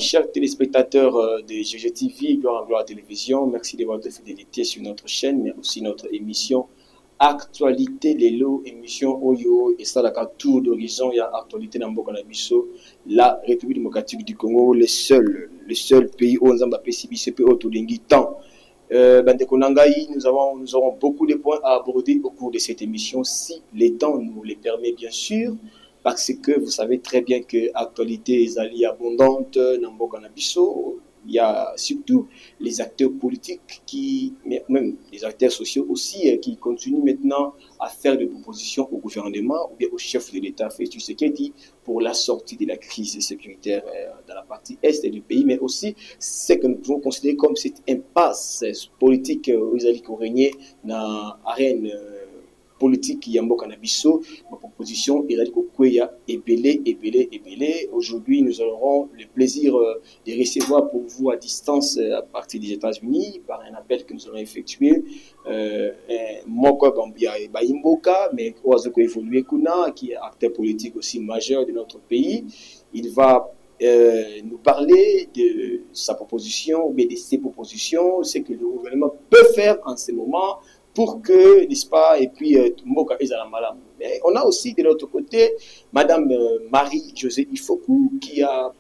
chers téléspectateurs de GGTV, Gloire en Gloire Télévision, merci de votre fidélité sur notre chaîne, mais aussi notre émission Actualité Lelo, émission Oyo, et ça, la tour d'horizon, il y a Actualité Namboka Nabiso, la République démocratique du Congo, le seul pays où on a PCBCP Otolingi tant. Nous aurons beaucoup de points à aborder au cours de cette émission, si le temps nous le permet, bien sûr. Parce que vous savez très bien que l'actualité est abondante dans le Nabiso. Il y a surtout les acteurs politiques, mais même les acteurs sociaux aussi, qui continuent maintenant à faire des propositions au gouvernement ou bien au chef de l'État, fait ce qu'il dit pour la sortie de la crise sécuritaire dans la partie est du pays, mais aussi ce que nous pouvons considérer comme cette impasse politique où ils allaient régner dans l'arène politique Yambo Nabiso. Ma proposition est ébélé. Aujourd'hui, nous aurons le plaisir de recevoir pour vous à distance à partir des États-Unis par un appel que nous allons effectuer. Moko Bambia et Baimboka, mais Oazoko Evolué Kuna, qui est acteur politique aussi majeur de notre pays. Il va nous parler de sa proposition, ou bien de ses propositions, ce que le gouvernement peut faire en ce moment pour que, n'est-ce pas, et puis Mboka Ezalamalam. On a aussi de l'autre côté Madame Marie-Josée Ifoku qui a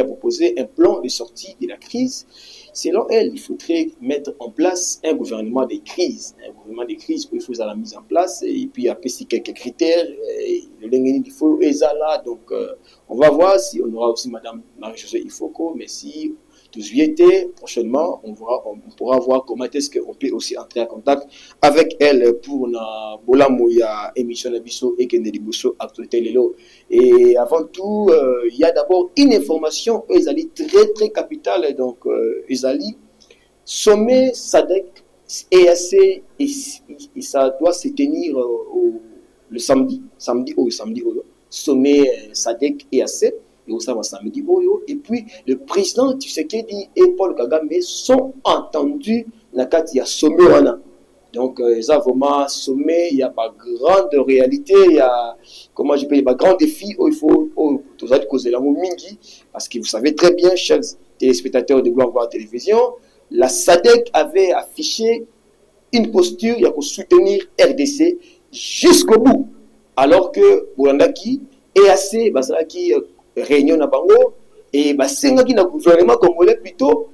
proposé un plan de sortie de la crise. Selon elle, il faudrait mettre en place un gouvernement de crise. Un gouvernement de crise où il faut la mise en place et puis après quelques critères. Le Lengeni il faut Ezala. Donc on va voir si on aura aussi Madame Marie-Josée Ifoku, mais si été prochainement, on pourra voir comment est-ce qu'on peut aussi entrer en contact avec elle pour la Bolamouya émission Nabiso et Kendeliboso Actualité Lelo. Et avant tout, il y a d'abord une information Ezali très capitale. Donc Ezali sommet SADC EAC et ça doit se tenir le samedi sommet SADC EAC. Et puis le président Tshisekedi et Paul Kagame sont entendus dans le sommet. Donc ça vraiment sommet, il y a pas grande réalité, il y a comment je peux dire, pas grand défi où il faut tout ça causer la mingi parce que vous savez très bien, chers téléspectateurs de Gloire en Gloire Télévision, la SADC avait affiché une posture il y a pour soutenir RDC jusqu'au bout, alors que Bourandaki et assez Basalaki réunion na bango et basenga qui na gouvernement congolais plutôt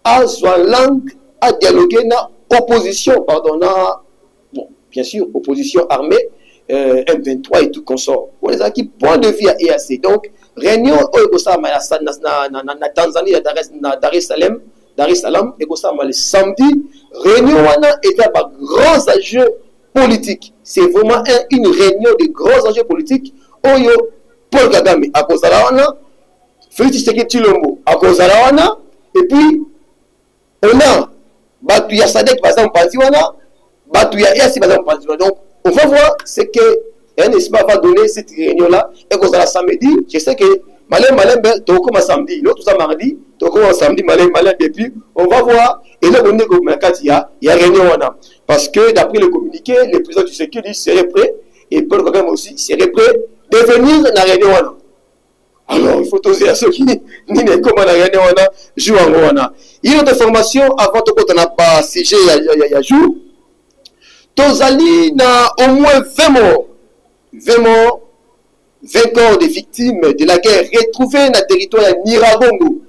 à soit langue à dialoguer na opposition bon bien sûr opposition armée M23 et tout consort on les a qui point de vue à EAC. Donc réunion au Kosama na Tanzanie à Dar es Salaam et Kosama le samedi réunion wana était par grands enjeux politiques. C'est vraiment une réunion de grands enjeux politiques. Oyo Paul Kagame à cause de la wana, Félix Tshisekedi Tshilombo à cause de la wana, et puis on a Batuya Sadek par exemple Panziwana, Batuya Yassi par exemple Panziwana. Donc on va voir ce que un espoir va donner cette réunion là. Et cause de la samedi, je sais que Malem toko ma samedi, l'autre ça mardi, toko ma samedi Malem et puis on va voir et là on est comme il y a réunion wana parce que d'après le communiqué, le président Tshisekedi serait prêt et Paul Kagame aussi serait prêt de venir dans la réunion. Alors, il faut oser à ceux qui n'y comment la réunion joue en Rwanda. Il y a une autre formation avant que tu n'as pas sujet il y a jour. Tozali na au moins 20 morts. 20 corps de victimes de la guerre retrouvés dans le territoire de Niragongo.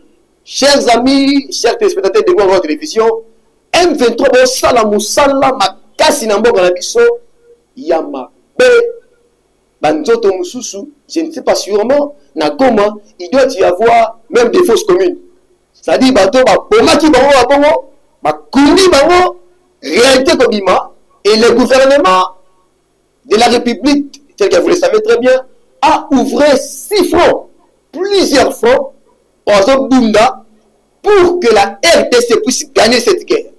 Chers amis, chers téléspectateurs de Gloire Télévision, M23 bon salamoussala makasi na mboka na biso yama be Banzoto Mususu, je ne sais pas sûrement, na Goma, il doit y avoir même des fausses communes. C'est-à-dire, bateau, Bomaki Bango, Kundi Bango, réalité Kobima, et le gouvernement de la République, tel que vous le savez très bien, a ouvert 6 fronts, plusieurs fronts, au Bunda, pour que la RDC puisse gagner cette guerre.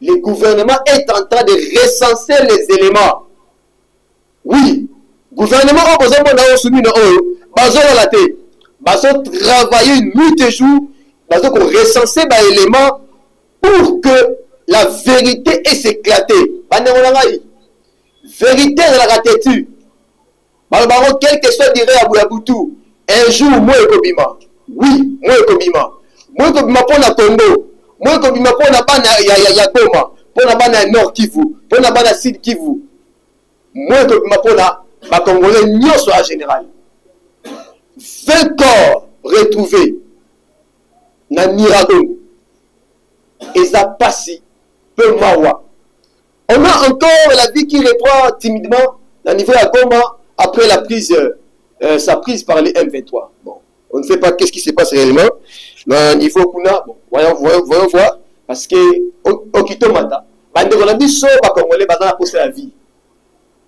Le gouvernement est en train de recenser les éléments. Oui. Gouvernement a besoin de soumis travailler nuit et jour, recenser les éléments pour que la vérité ait s'éclaté. Vérité de la ratétu. Quel que soit dirait à Boulaboutou, un jour, moi et Kobima. Oui, moi ekobima. Moi ekobima pour la Congo. Moi ekobima pour la bana ya Goma, pour la bana Nord Kivu, pour la bana Sud Kivu. Moi ekobima pour la Congolais nyonso en général. 20 corps retrouvés dans Niragongo. Et ça passe peu mawa. On a encore la vie qui reprend timidement au niveau de Goma après la prise, sa prise par les M23. Bon, on ne sait pas qu'est-ce qui se passe réellement. Mais au niveau Kuna, bon, voyons voir. Parce que au Kitomata, on a dit ça, Congolais, on a posé la vie.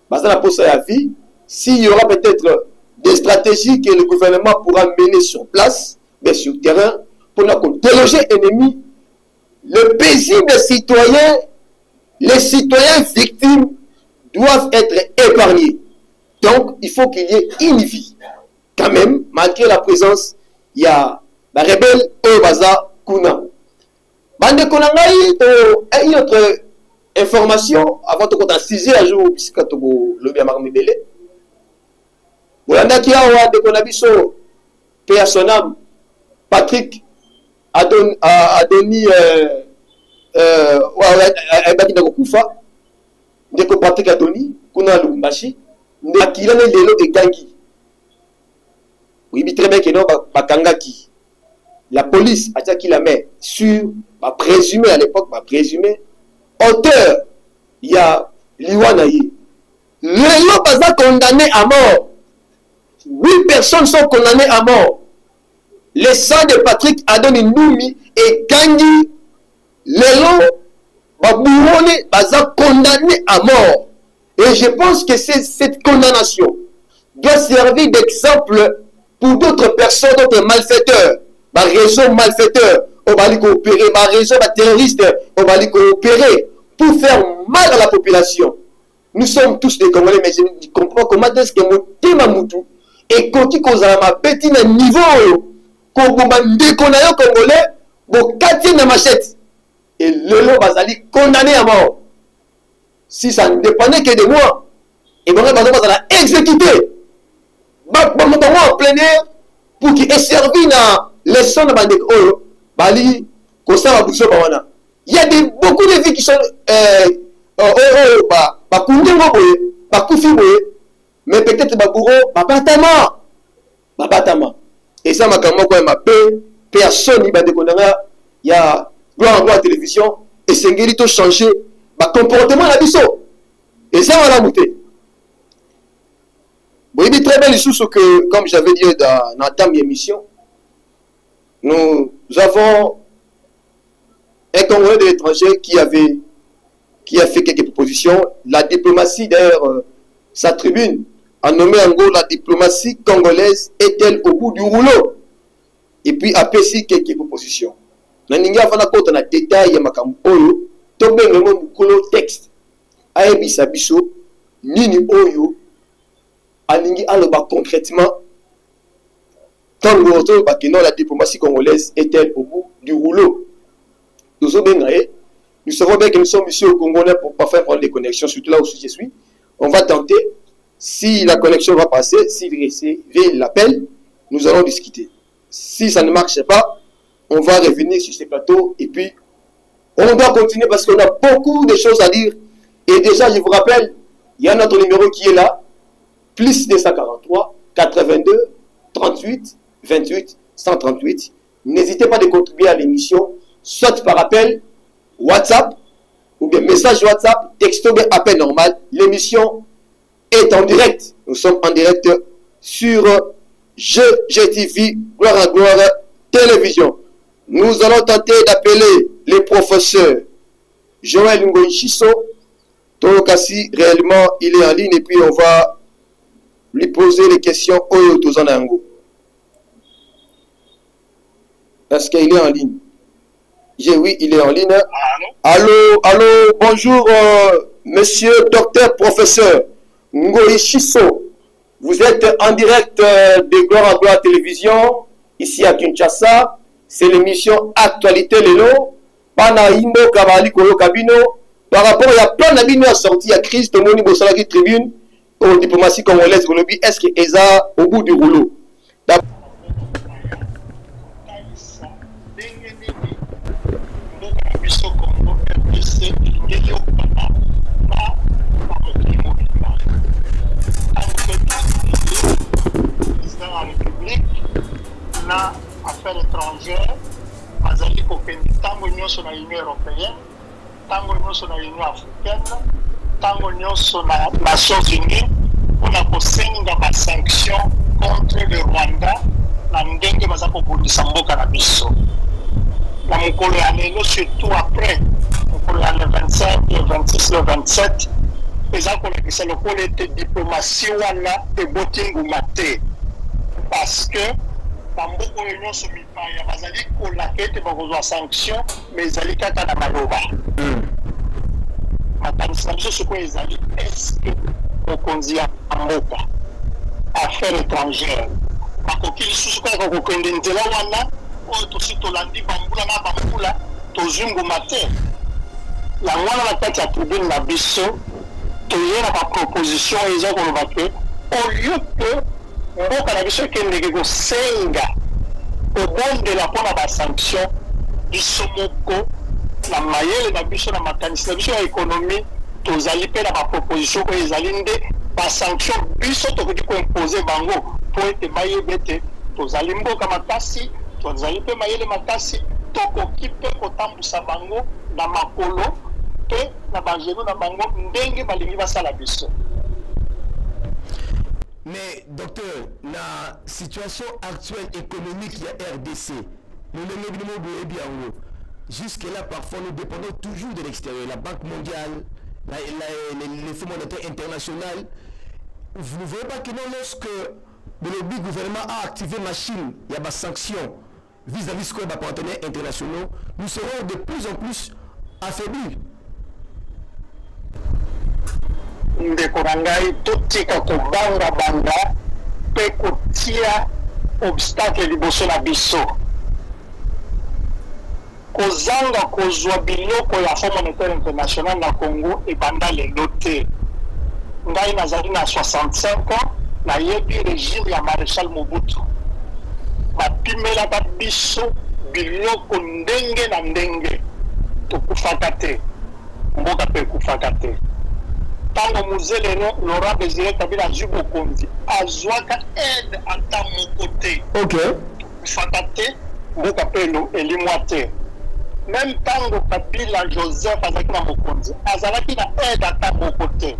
On a posé la vie. S'il y aura peut-être des stratégies que le gouvernement pourra mener sur place, mais sur le terrain, pour déloger l'ennemi, le paisible citoyen, les citoyens victimes doivent être épargnés. Donc, il faut qu'il y ait une vie. Quand même, malgré la présence, il y a la rebelle Obaza Kuna. Bande Konangaï, une autre information, avant de compter 6 à jour, puisque le bien marmé belé. Bolanda qui a de Konabiso, paix à son âme, Patrick Adoni ndeko Patrick Adoni kuna Lubumbashi ndakila na lelo egangi. Oui, très bien que non bakangaki. La police a dit qu'il la met sur présumé à l'époque, présumé auteur, il y a Liwanayi. Lelo baza condamné à mort. 8 personnes sont condamnées à mort. Le sang de Patrick Adoni Noumi et Gangi Lelo Babouone baza condamné à mort. Et je pense que cette condamnation doit servir d'exemple pour d'autres personnes, d'autres malfaiteurs. Ma réseau malfaiteur, on va coopérer, ma réseau terroriste, on va coopérer pour faire mal à la population. Nous sommes tous des Congolais, mais je ne comprends comment est-ce que mon tema moutou et quand tu causes à ma petite niveau, quand on va déconner Congolais, bon, 4 na machette. Et le lot va aller condamné à mort. Si ça ne dépendait que de moi, et bien, on va exécuter. En plein air, pour qu'il ait servi dans les sons de Bandek Oyo, Bali, Kosa Babousso Bawana. Il y a beaucoup de vies qui sont mais peut-être Babouro, Babatama. Et ça, ma caméra, quoi, ma paix, personne n'y va déconner. Il y a gloire en gloire télévision, et c'est un guérito changé, ma comportement la biseau. Et ça, on l'a monté. Vous voyez très bien les sous que, comme j'avais dit dans la émission, nous avons un Congolais de l'étranger qui a fait quelques propositions. La diplomatie, d'ailleurs, sa tribune a nommé en gros la diplomatie congolaise est-elle au bout du rouleau? Et puis a fait quelques propositions. Naninga avana kota na détail ya makambo oyo, to benga mo mukolo texte. Ayebisa biso nini oyo alingi aloba concrètement quand nous retrouvons que non, la diplomatie congolaise est-elle au bout du rouleau? Nous savons bien que nous sommes ici au Congo pour pas faire prendre des connexions, surtout là où je suis. On va tenter, si la connexion va passer, s'il recevait l'appel, nous allons discuter. Si ça ne marche pas, on va revenir sur ces plateaux et puis on doit continuer parce qu'on a beaucoup de choses à dire. Et déjà, je vous rappelle, il y a notre numéro qui est là, plus 243 82 38 28 138. N'hésitez pas de contribuer à l'émission, soit par appel, WhatsApp, ou bien message WhatsApp, texto, bien appel normal. L'émission est en direct. Nous sommes en direct sur GTV, Gloire à Gloire Télévision. Nous allons tenter d'appeler le professeur Joël Ngoïchiso. Tolokasi, réellement, il est en ligne et puis on va lui poser les questions Oyo Tozanango. Est-ce qu'il est en ligne? Oui, il est en ligne. Allô, allô, bonjour, monsieur, docteur, professeur Ngoïchiso. Vous êtes en direct de Gloire à Gloire Télévision, ici à Kinshasa. C'est l'émission Actualité Lelo. Pana Imbo Kabali Kolo Kabino. Par rapport à plein d'abinons sortis à Christ, Moni Bossalaki Tribune, aux diplomatie congolaise, est-ce que ESA au bout du rouleau? komonisa ndenge nini mboka na biso Congo RDC elingi yokana na mokili mobimba. Président de la République na affaires étrangères bazali kokende ntango nyonso na Union européenne, ntango nyonso na Union africaine, ntango nyonso na Nations Unies mpona kosenga basanction contre le Rwanda na ndenge baza kobundisa mboka na biso. Na mokolo ya lelo, surtout après mokolo ya le 25, le 26, le 27, eza kolakisa lokola ete diplomatie wana eboti nguma te, parce que bamboka oyo nyonso mipaya bazali kolaka ete bakozwa sanction, mais ezali kaka na maloba. Makanisi na biso sikoyo ezali eske mokonzi ya mboka affaires étrangères bakoki lisusu kaka kokende nzela wana oyo tosi tolandi bambula na bambula tozwi nguma te. Yango wana na kati ya tribune na biso toye na baproposition eza koloba ke au lieu que mboka na biso ekendeke kosenga kobondela mpona basanction, biso moko na mayele na biso na makanisi na biso ya ekonomi tozali mpe na baproposition oyo ezali nde basanction biso tokoki koimpose bango mpo ete bayeba ete tozali mboka makasi, tozali mpe mayele makasi, tokoki mpe kotambusa bango na makolo mpe na bangelo na bango ndenge balingi basala biso. Mais docteur, la situation actuelle économique de la RDC, jusque-là, parfois, nous dépendons toujours de l'extérieur. La Banque mondiale, les Fonds monétaires internationaux. Vous ne voyez pas que non, lorsque le gouvernement a activé machine, il y a des sanctions vis-à-vis de nos partenaires internationaux, nous serons de plus en plus affaiblis. Ndeko na ngai totika kobanga banga mpe kotia obstacle liboso na biso, kozanga kozwa biloko ya Fonds monétaire international na Congo ebanda lelo te. Ngai nazali na 65 ans, nayebi régime ya Maréchal Mobutu bapimelaka biso biloko ndenge na ndenge, tokufaka te, mboka mpe ekufaka te. Tango muzele Laurent Désiré Kabila azwi bokonzi azwaka aide ata moko te, tokufaka te, mboka mpe elimwa te. Même tango Kabila Joseph azalaki na mokonzi azalaki na aide ata moko te.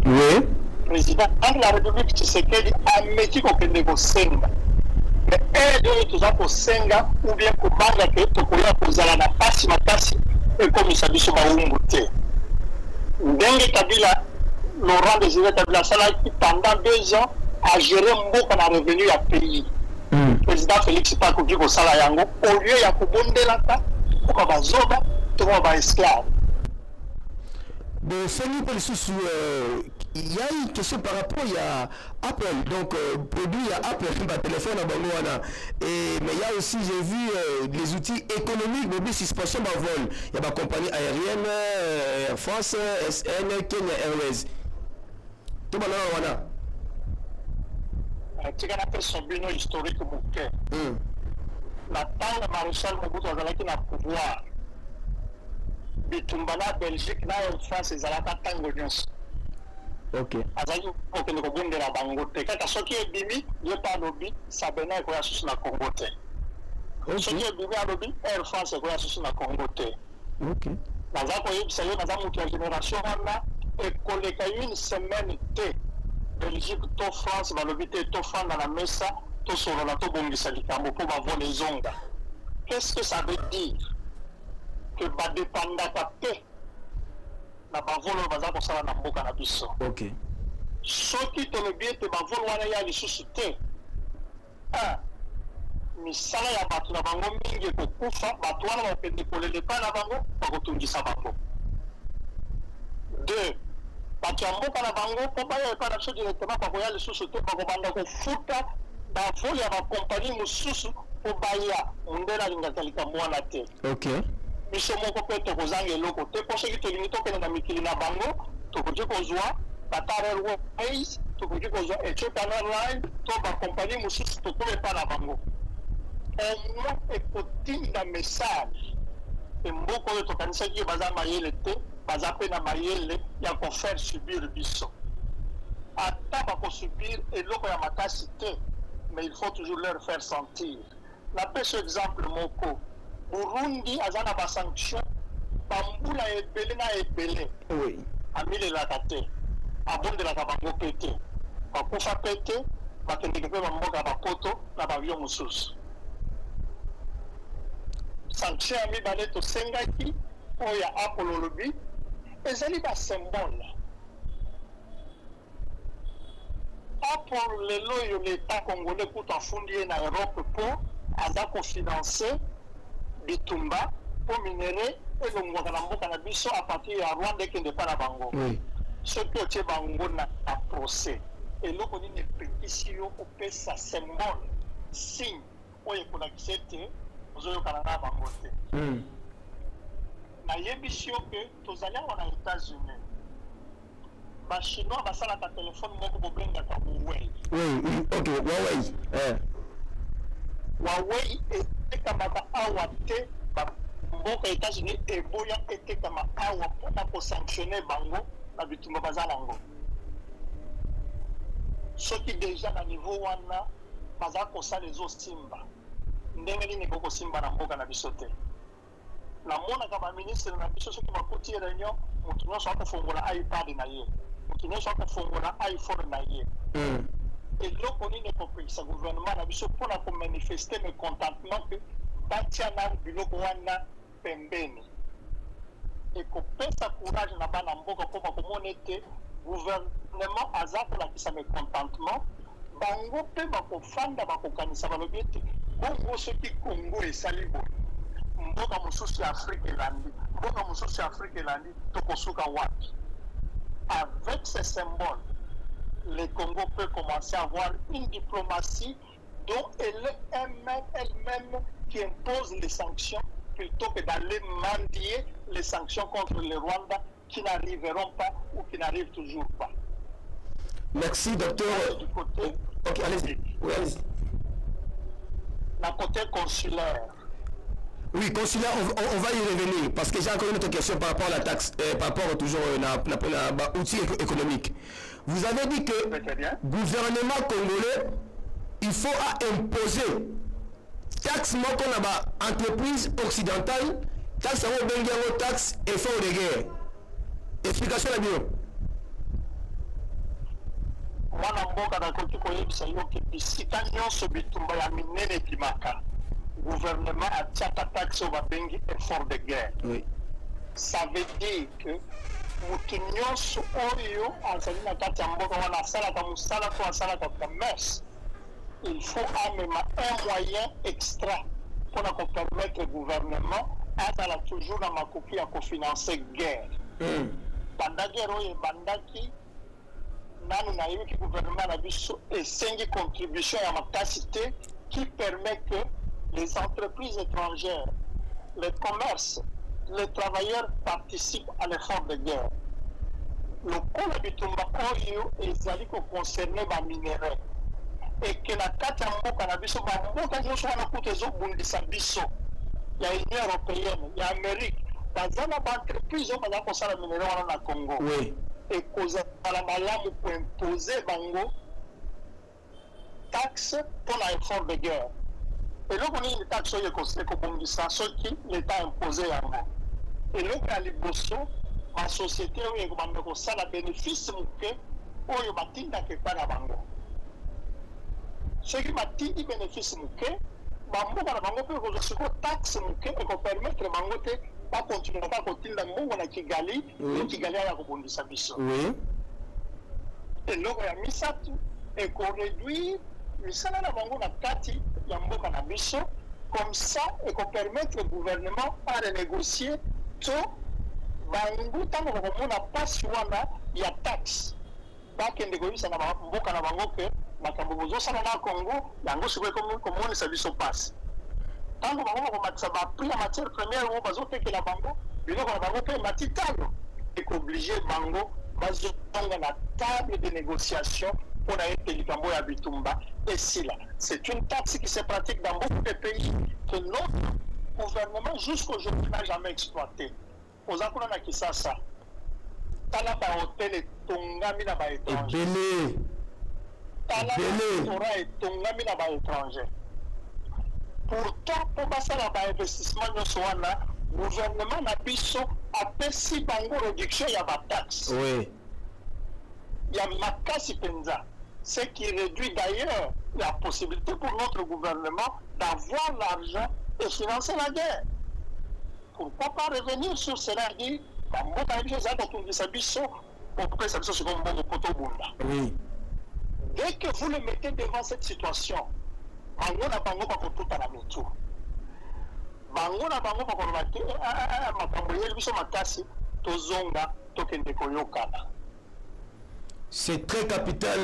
Président de la République Tshisekedi ameki kokende kosenga, mais aide oyo toza kosenga ou bien kobanga ke tokoya kozala na pasi makasi ekomisa biso bawumbu te. Ndenge Kabila Laurent Désiré Kabila asalaki pendant 2 ans à gérer mboka na revenu ya pays. Président Félix pa akoki kosala yango au lieu ya kobondelaka mboka bazoba to ba esclave. Bon, il y a une question par rapport à Apple, donc produit à Apple, par téléphone à Bangoana. Mais il y a aussi, j'ai vu les outils économiques, mobile suspension de vol. Il y a ma compagnie aérienne, Air France, SN, Kenya Airways. Tout le monde tu as fait son bilan historique bouquet. La temps de Maréchal Mobutu a na pouvoir. Bitumbana Belgique na France ezalaka tango nyonso. Azali kokende kobondela bango te. Kaka soki ebimi ye pa lobi sabena ekoya susu na Congo te. Soki ebimi alobi Air France ekoya susu na Congo te. Naza koyebisa yo naza moto ya génération wana ekoleka une semaine te Belgique to France balobi te tofanda na mesa tosolola tobongisa likambo mpo bavole ezonga. Qu'est-ce que ça veut dire? Que badepandaka te na bavolo oyo baza kosala na mboka na biso. Soki tolobi ete bavolo wana ya lisusu te, misala ya bato na bango mingi ekokufa, bato wana bakende koleleka na bango bakotungisa bango. 2, bato ya mboka na bango mpo baya epa na biso directement bakoya lisusu te, bakobanda kofuta bavolo ya bakompani mosusu mpo baya mondele alingaka likambo wana te. Biso moko mpe tokozanga eloko te mpo soki tolingi tokende na mikili na bango tokoki kozwa Qatar Airways, tokoki kozwa Ethiopian Airlines to bakompani mosusu tokoma epa na bango. au moins ekotinda message et mboko oyo tokanisaki baza mayele te baza pe na mayele ya kofaire subir biso ata bakosubir eloko ya makasi te mais il faut toujours leur faire sentir. Napesa exemple moko Burundi aza na basanction bambula ebele na ebele Oui. amilelaka te abondelaka bango pe te bakufa pe te bakendeke mpe bamboka bapoto na bavio mosusu sanction ya mibale tosengaki oyo ya apolo olobi ezali basymbole apolo lelo oyo l'état congolais kutu afundi ye na europe mpo aza kofinanse bitumba mpo minere elongwaka na mboka na biso a partir ya rwanda ekende mpa na bango soki otie bango na procès eloko nini epekisi yo kopesa symbole signe oyo ekolakisa ete ozoyokana na bango te nayebisi yo mpe tozali awa na états-unis bachinois basalaka telefone moko bobengaka Huawei. Ok, Huawei. Huawei etekamaka awa te mboka états-unis eboya etekama awa mpona kosanctionne bango na bitumba baza nango soki deja na niveau wana baza kosala ezosimba ndenge nini kokosimba na mboka na biso te namonaka baministre na biso soki bakoti réunion motu nyonso akofongola ipad na ye motu nyonso akofongola iphone na ye eloko nini ekopekisa gouvernement na biso mpona komanifeste mécontentement ke batia na biloko wana pembeni ekopesa courage na bana mboka mpo bakomona ete gouvernement aza kolakisa mécontentement bango mpe bakofanda bakokanisa balobi ete bongo soki Congo esali boye mboka mosusu ya Afrique elandi mboka mosusu ya Afrique elandi tokosuka wapi. Avec ces symboles le Congo peut commencer à avoir une diplomatie dont elle est elle-même qui impose les sanctions plutôt que d'aller mendier les sanctions contre le Rwanda qui n'arriveront pas ou qui n'arrivent toujours pas. Merci, docteur. Du côté, ok, allez-y. Oui, allez-y. La côté consulaire. Oui, consulaire, on va y revenir parce que j'ai encore une autre question par rapport à la taxe, par rapport toujours à l'outil économique. Vous avez dit que le gouvernement congolais, il faut imposer taxe qu'on a entreprise occidentale, taxe à Benguero, taxe effort de guerre. Explication la bio. Mwana mboka nakoki koyebisa yo ke bisika nyonso bitumba ya minene ekimaka gouvernement atiaka taxe oyo babengi effort de guerre. Oui. Ça veut dire que mutu nyonso oyo azali na kati ya mboka wana asalaka mosala to asalaka commerce il faut amema un moyen extra mpona kopermettre gouvernement azala toujours na makoki ya kofinancer guerre. Banda guerre oyo ebandaki nanu nayebi gouvernement na biso esengi contribution ya makasi te qui permet que les entreprises étrangères, les commerces, les travailleurs participent à l'effort de guerre. Le coût de Bitumba Oyo ezali concerné les minéraux. Et que la carte ya mboka na biso ba mboka nyonso wana kutu ezobundisa biso ya Union européenne ya Amérique bazana ba entreprise oyo baza kosala minéraux wana na Congo. Oui. Et kozala malamu ko imposer bango taxe pour l'effort de guerre. Et là, on a une taxe qui l'État imposé à moi. Et là, on a les bosso, ma société, on a ça la bénéfice, on a quelque part à Bango. Ce qui m'a dit bénéfice, Bango, Bango peut recevoir une taxe et qu'on permettre Bango de pas continuer à continuer dans le monde, on a Kigali, et Kigali a rebondi sa mission. Et là, on a mis ça et qu'on réduit. Misala na bango na kati ya mboka na biso comme ça et qu'on permettre au gouvernement à renégocier to bango tango komona pasi wana ya taxe bakende koyisa na mboka na bango ke makambo bozosala na Congo yango sikoyo komonisa biso pasi tango bango komatisa baprix ya matière première oyo bazotekela bango biloko na bango mpe matitalo ekoblige bango bazonga na table de négociation pour être likambo ya bitumba et sila. C'est une taxe qui se pratique dans beaucoup de pays que notre gouvernement jusqu'aujourd'hui n'a jamais exploité. Aux Akuna na Kisasa, tala ba hôtel et tongami na ba étranger. Tala ba et tongami na ba étranger. Pourtant, pour passer la ba investissement nyoswana, gouvernement na biso a perçu bango réduction ya ba taxe. Oui. Il y a makasi penza. Ce qui réduit d'ailleurs la possibilité pour notre gouvernement d'avoir l'argent et financer la guerre. Pourquoi pas revenir sur cela et dire, oui. Dès que vous le mettez devant cette situation, bango na bango pa kotuta na mitu. Bango na bango pa kolobaki makambo yeli biso makasi tozonga tokende koyokana. C'est très capital.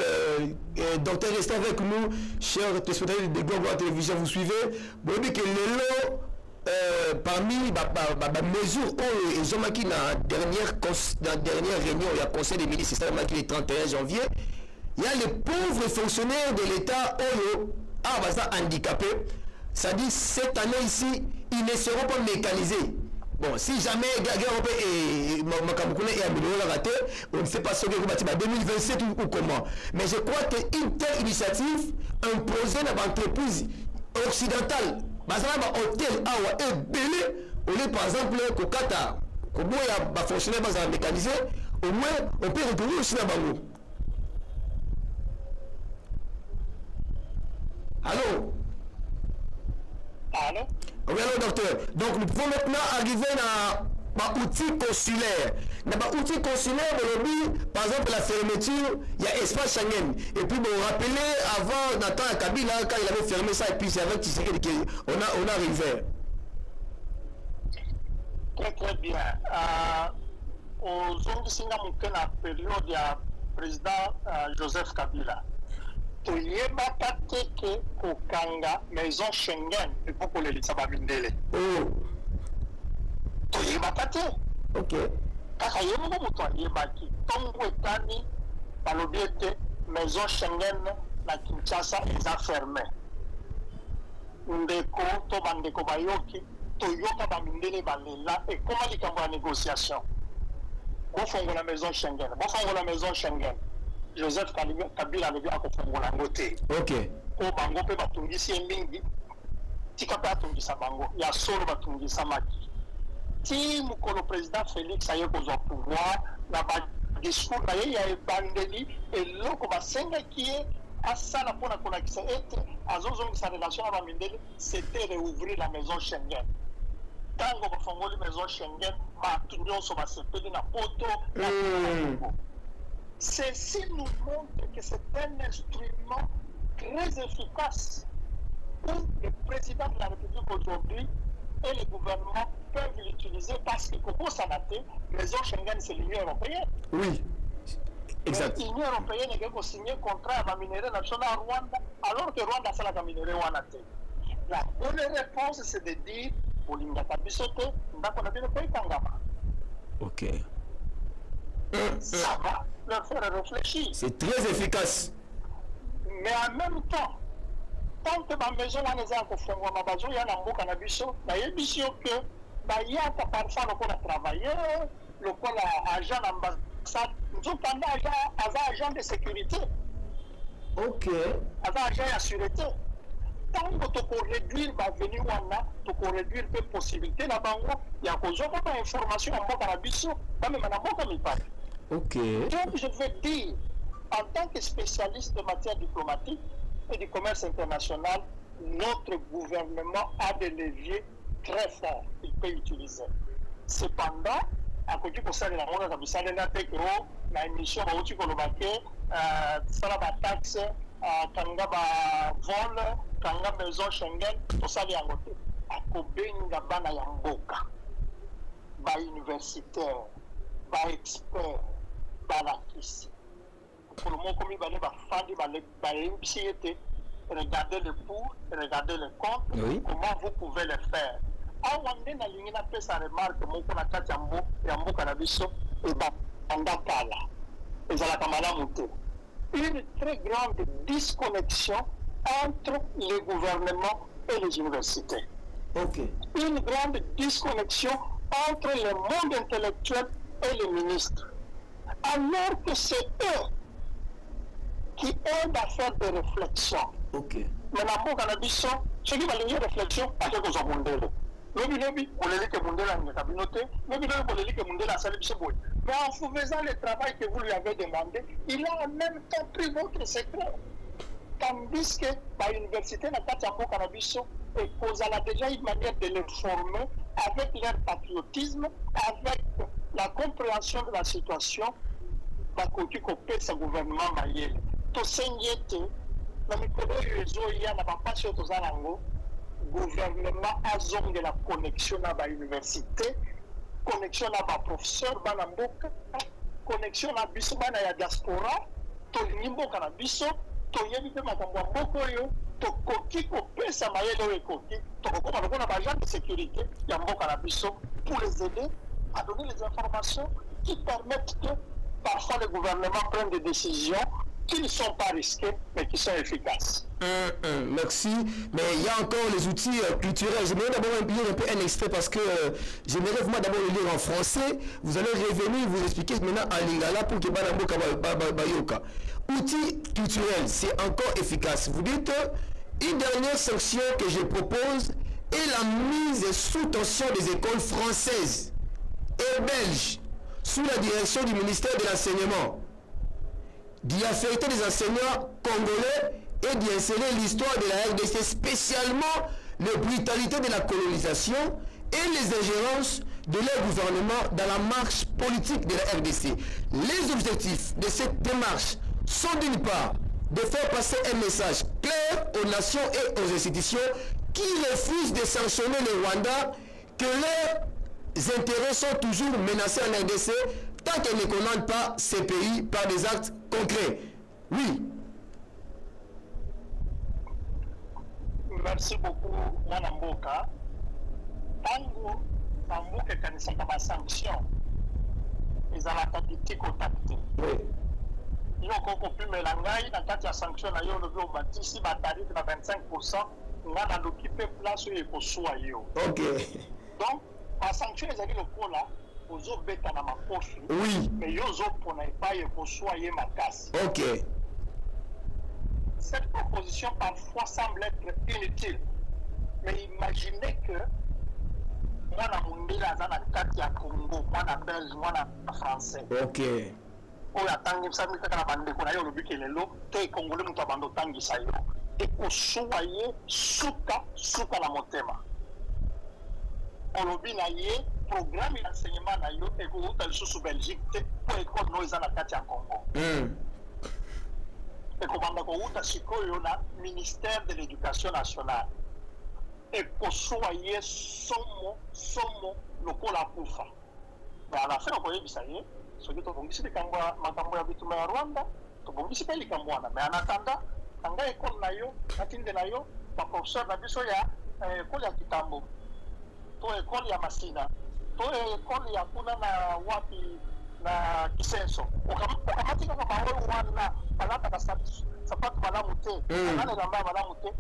Docteur, restez avec nous, chers téléspectateurs de Global Télévision. Vous suivez. Vous voyez que le parmi les mesures où ils ont marqué dans la dernière réunion, il y a conseil des ministres, c'est ça le 31 janvier. Il y a les pauvres fonctionnaires de l'État handicapés. Ça dit cette année ici, ils ne seront pas mécanisés. Bon, si jamais Gagnon et Makamukune est amélioré la raté, on ne sait pas ce que vous bâtissez 2027 ou comment. Mais je crois qu'une telle initiative imposée dans l'entreprise occidentale, dans un hôtel et belé, au lieu par exemple au Qatar, au moins il y a des fonctionnaires mécanisés, au moins on peut retrouver aussi dans Bango. Allô? Allô? Oui, alors docteur. Donc nous pouvons maintenant arriver à l'outil consulaire. Dans l'outil consulaire, par exemple la fermeture, il y a espace Schengen. Et puis bon, rappelez avant Nathan Kabila, quand il avait fermé ça, et puis c'est avec Tshisekedi qu'on a arrivé. Très très bien. Aux Zongisina Mouken, la période du président Joseph Kabila. Toyebaka teke kokanga maison Schengen et pour les lisaba bindele. Oh. Toyebaka te. Ok. Kaka yemo muto yebaki. Tongo etani balobiete maison Schengen na Kinshasa est fermée. Ndeko to bandeko bayoki toyoka bamindele balela et comment likambo ya négociation. Bon fongo la maison Schengen. Bon fongo la maison Schengen. Joseph Kabila avait bien à côté. Ok. Au bango pe batungisi mingi. Tika pe atungisa bango. Ya solo batungisa maki. Ti mukolo président Félix aye kozwa pouvoir na ba discours na ye ya ebandeli eloko basenga kiye asala pona konakisa ete azozongisa relation na bamindeli c'était réouvrir la maison Schengen. Tango bafongoli maison Schengen batu nyonso basepeli na poto na Ceci nous montre que c'est un instrument très efficace où le président de la République aujourd'hui et le gouvernement peuvent l'utiliser parce que comment ça n'a été, maison Schengen c'est l'Union européenne. Oui, exact. L'Union européenne est qu'elle signé contrat à la minerai nationale à Rwanda alors que Rwanda c'est la minerai Wanate. La bonne réponse c'est de dire pour l'Ingata Bisote, nous avons le pays Kangama. Ok. Ça va leur faire réfléchir. C'est très efficace. Mais en même temps, tant que ma maison est en confondre, ma maison est en mot cannabis, il y a des choses que il y a parfois le qu'on a travaillé, le qu'on a agent d'ambassade, nous avons agent de sécurité. Ok. Agent de sécurité. Tant que tu peux réduire ma venue, tu peux réduire les possibilités là-bas, il y a des informations en mot cannabis, même en mot cannabis. Ok. Donc, je veux dire, en tant que spécialiste de matière diplomatique et du commerce international, notre gouvernement a des leviers très forts qu'il peut utiliser. Cependant, à côté de ça, la monde a mis ça dans l'émission où on a ça la taxe, kanga ba vol, kanga maison Schengen, tout ça est à côté. À côté de bana yamboka, ba universitaire, ba expert. Pour le moment, comme il va regardez le pour, regardez le contre, oui. Comment vous pouvez le faire. Awande na lingi na pesa remarque moko na kati yambo kanabiso eba andakala ezala kamala muté une très grande disconnexion entre les gouvernements et les universités. Ok. Une grande disconnexion entre le monde intellectuel et les ministres. Alors que c'est eux qui aident à faire des réflexions. Ok. Maintenant, pour cannabis, ceux qui vont faire réflexion, à quelque chose de lobi lobi, on les dit que Mundé a une communauté, lobi lobi, on les dit que Mundé a salé Biseboy. Mais en faisant le travail que vous lui avez demandé, il a en même temps pris votre secret. Tandis que l'université n'a pas de cannabis et qu'on a déjà une manière de les former avec leur patriotisme, avec la compréhension de la situation, bah, côté copé ce gouvernement maïel. Tout s'inquiète, dans les réseaux, il y a pas sur tout ça, gouvernement a zone de la connexion à l'université, connexion à la professeur, connexion à la diaspora, tout le monde a biso, tout le monde a beaucoup tokoki kopesa mayele ekoki tokokoma lokona bagent de sécurité ya mboka na biso pour les aider à donner les informations qui permettent que parfois le gouvernement prenne des décisions qui ne sont pas risquées mais qui sont efficaces. Merci. Mais il y a encore les outils culturels. J'aimerais d'abord lire un peu un extrait parce que j'aimerais vraiment d'abord le lire en français. Vous allez revenir vous expliquer maintenant en lingala pour que Banambo Bayoka. Outils culturels, c'est encore efficace. Vous dites une dernière sanction que je propose est la mise sous tension des écoles françaises et belges sous la direction du ministère de l'Enseignement, d'y affecter les enseignants congolais et d'y insérer l'histoire de la RDC, spécialement les brutalités de la colonisation et les ingérences de leur gouvernement dans la marche politique de la RDC. Les objectifs de cette démarche sont d'une part de faire passer un message clair aux nations et aux institutions qui refusent de sanctionner le Rwanda que leurs intérêts sont toujours menacés en RDC tant qu'elles ne commandent pas ces pays par des actes concrets. Oui. Merci beaucoup, Mme Mboka. Tango, Mboka kanisa kama sanction, ils ont la qualité contactée. Oui. Yo koko pimela ngai na kati ya sanction na yo lobi obatisi batari na 25% nga na l'occuper place oyo ekosua yo. Ok. Donc la sanction ezali lokola ozobeta na makofi. Oui. Mais yo ozopona epai ekosua ye makasi. Ok. Cette proposition parfois semble être inutile. Mais imaginez que moi na mundela za na kati ya Congo, moi na Belge, moi na français. Ok. Oyo atangisa kaka na bandeko na yo lobi lelo te congolais mutu abando tangisa yo ekosuwa ye suka na motema olobi na ye programme d'enseignement na yo ekouta lisusu Belgique te po ekole no eza na kati ya Congo ekobanda kouta sikoyo na ministère de l'éducation nationale ekosuwa ye somo lokola kufa mais à la fin okoyebisa ye soki tobongisi likambo ya makambo ya bituma ya Rwanda tobongisi mpe likambo wana mais en attendant kanga ekole na yo natinde na yo baprofesseur na biso ya ekole ya Kitambo to ekole ya Masina to ekole ya kuna na wapi na Kisenso okamati kaka bango wana balataka sapatu malamu te ana elamba ya malamu te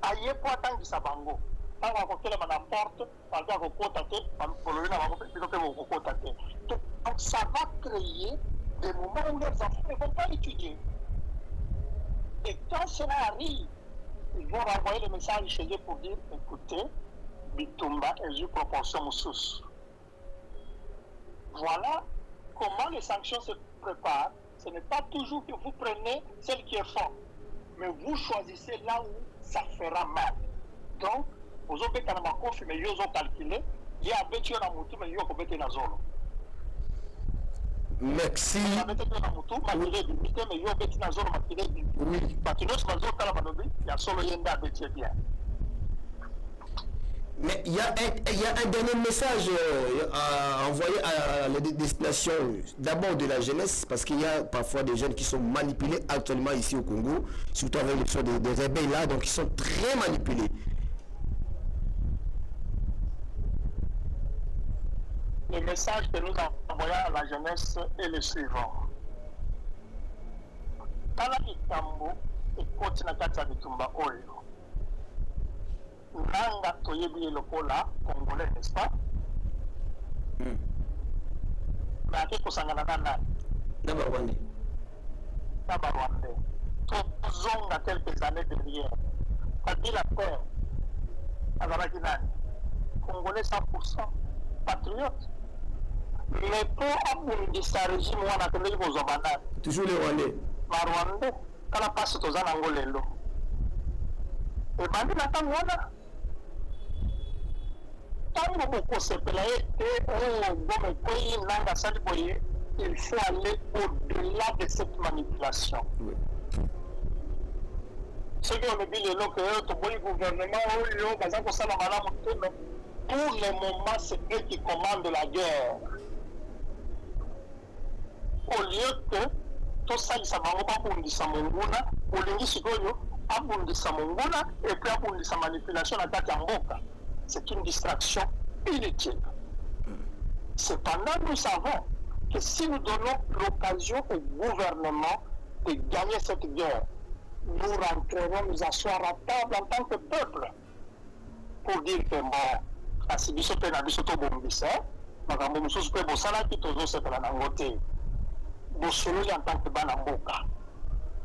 aye po atangisa bango ntango akotelema na porte balbi akokota te pololi na bango bino mpe bokokota te. Donc ça va créer des moments où les enfants ne vont pas étudier. Et quand cela arrive, ils vont renvoyer le message chez eux pour dire écoutez, Bitumba est une proportion sous. Voilà comment les sanctions se préparent. Ce n'est pas toujours que vous prenez celle qui est forte, mais vous choisissez là où ça fera mal. Donc, vous avez mais vous avez calculé, il y a bêtise dans mon mais vous avez dans zone. Merci. Mais il y a un dernier message à envoyer à la destination d'abord de la jeunesse, parce qu'il y a parfois des jeunes qui sont manipulés actuellement ici au Congo, surtout avec l'option des rebelles là, donc ils sont très manipulés. Le message que nous envoyons à la jeunesse est le suivant. tala likambo ekoti na kati ya bitumba oyo nanga toyebi lokola congolais, n'est-ce pas? Mais ake kosangana na nani? Na Rwandais. Na Rwandais. Tozonga quelques années derrière. Kabila père azalaki nani? Congolais 100%, patriote. Mais pour abundisa régime wana tendeki kozwa banani? Toujours les Rwandais. Rwandais. Kala pasi toza nango lelo. Ebandi na ntango wana ntango bokosepela ye te oyo bome koyi nanga asali boye, il faut aller au-delà de cette manipulation. Oui. Ce qui olobi lelo ke toboyi gouvernement oyo baza kosala malamu te, mais pour le moment c'est eux qui commandent la guerre. Au lieu que tosalisa bango babundisa monguna, olingi sikoyo abundisa monguna et puis abundisa manipulation na kati ya mboka. C'est une distraction inutile. Cependant, nous savons que si nous donnons l'occasion au gouvernement de gagner cette guerre, nous rentrerons nous asseoir à table en tant que peuple pour dire que bon, à ce biso pe na biso to bombisa, makambo mususu pe bosala ki tozo sepela na ngote. Bosololi en tant que banamboka.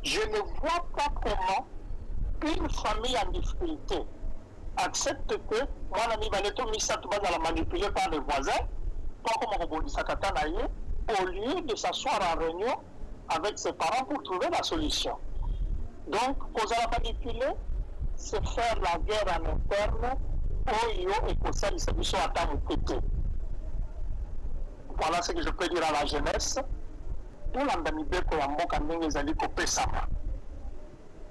Je ne vois pas comment une famille en difficulté accepte que moi l'ami Baleto Misato va la manipuler par les voisins, pas comme Robondisa Katanaye, au lieu de s'asseoir en réunion avec ses parents pour trouver la solution. Donc, cause à la manipuler, c'est faire la guerre en interne, Oyo et Kosa de solution à temps pété. Voilà ce que je peux dire à la jeunesse. Pour l'andamibé ko ya mboka ndenge ezali kopesama.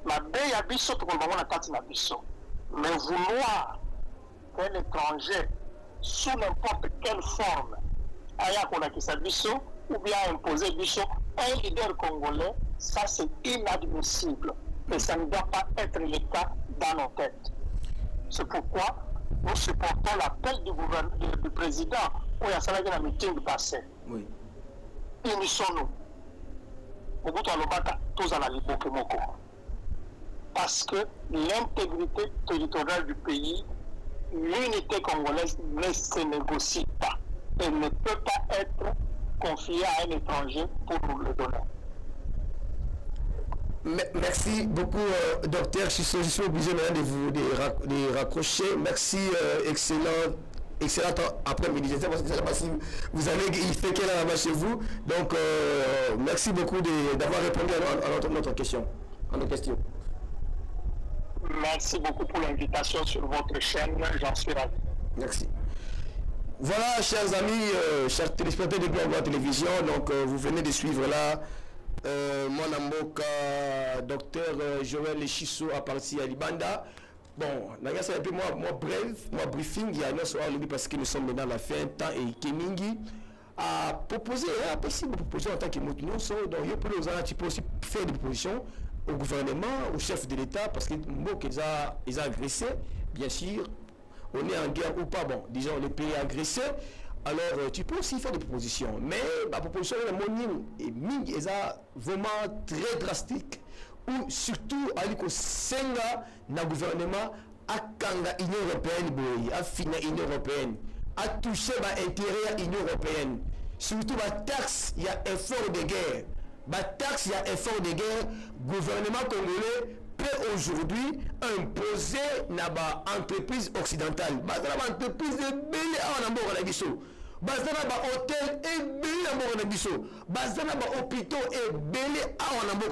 Mabe ya biso tokolbango na kati na biso. Mais vouloir qu'un étranger, sous n'importe quelle forme, aya kolakisa biso ou bien imposer biso un leader congolais, ça c'est inadmissible. Et ça ne doit pas être le cas dans nos têtes. C'est pourquoi nous supportons l'appel du président où il y a ça dans le meeting passé. Oui. Unissons-nous. Mobutu alobaka tozala liboke moko. Parce que l'intégrité territoriale du pays, l'unité congolaise ne se négocie pas. Elle ne peut pas être confiée à un étranger pour nous le donner. Merci beaucoup, docteur Chisso. Je suis obligé maintenant de raccrocher. Merci, excellent après-midi. Je ne sais pas si vous avez, il fait quelle heure là-bas chez vous. Donc, merci beaucoup d'avoir répondu à notre question. À nos questions. Merci beaucoup pour l'invitation sur votre chaîne. J'en suis ravi. Merci. Voilà, chers amis, chers téléspectateurs de Gloire Télévision. Donc, vous venez de suivre là. Mon amboka, docteur Joël Chisso à partir à Libanda. Bon, c'est un peu moi bref, moi briefing, il y a un soir parce que nous sommes maintenant à la fin, temps et Kemingi a proposé, a possible de proposer en tant que nous sommes, donc il peut aussi faire des propositions au gouvernement, au chef de l'État, parce que ils ont agressé, bien sûr, on est en guerre ou pas, bon, disons le pays agressé. Alors, tu peux aussi faire des propositions, mais la proposition de mon et Ming est vraiment très drastique, ou surtout, Aliko Senga, na gouvernement, a Kanga Union Européenne, a fini Union Européenne, a touché l'intérêt de l'Union Européenne. Surtout, la taxe, il y a effort de guerre. La taxe, il y a effort de guerre. Gouvernement congolais peut aujourd'hui imposer na entreprise occidentale. Une entreprise de belé à Nambo bazana ba hôtel et belé à Nambo bazana ba hôpitaux et belé à Nambo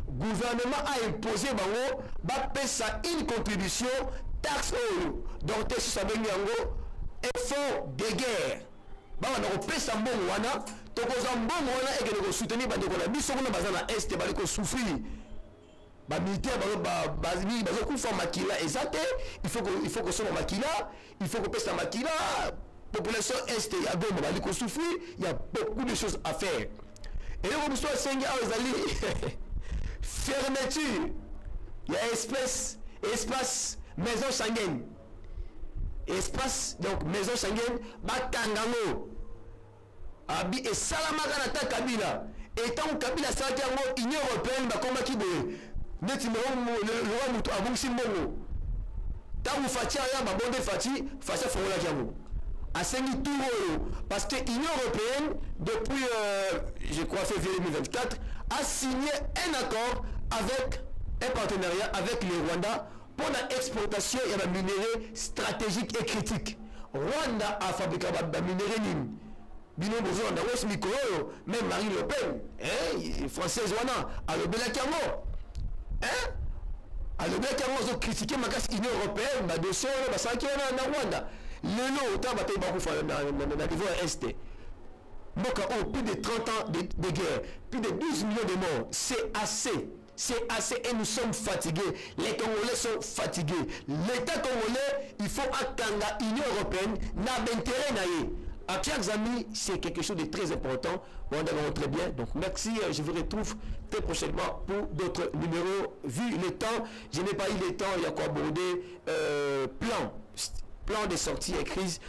gouvernement a imposé bango ba pesa une contribution taxe euro donc c'est ça bengi yango effort de guerre ba on pesa mbongo wana to koza mbongo wana et que soutenir ba de la biso na bazana est ba ko souffrir ba militaire bazimi bazokufa makila exacte il faut que soit makila il faut que pesa makila population est ya Goma bali ko souffrir il y a beaucoup de choses à faire et là on soit 5 ans ali fermeture il y a espace maison Schengen espace donc maison Schengen bakangango abi et salamaka na ta kabila Et tant que Kabila Saraki en Union européenne, comme qui le roi Moutou a boussi Mongo. Tant que Fatia a bonde Fati, Fatia Fongola Kiamo. À Saint-Touro, parce que l'Union européenne, depuis, je crois, février 2024, a signé un accord avec un partenariat avec le Rwanda pour l'exportation de minéraux stratégiques et critiques. Rwanda a fabriqué des minéraux. Bino besoin de West Micro, même Marine Le Pen, française, a le Belakango. A le Belakango, ont critiqué l'Union européenne, de son, ça qui est en Rwanda. Le autant bataille dans le niveau Est. Donc, plus de 30 ans de guerre, plus de 12 millions de morts, c'est assez. C'est assez et nous sommes fatigués. Les Congolais sont fatigués. L'État congolais, il faut attendre l'Union européenne, n'a d'intérêt. À chers amis, c'est quelque chose de très important. On a très bien. Donc, merci. Je vous retrouve très prochainement pour d'autres numéros. Vu le temps, je n'ai pas eu le temps. Il y a quoi aborder plan de sortie et crise.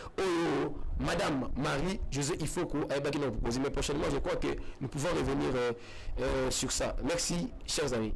Madame Marie-Josée, il faut qu'on ait vous poser. Mais prochainement, je crois que nous pouvons revenir sur ça. Merci, chers amis.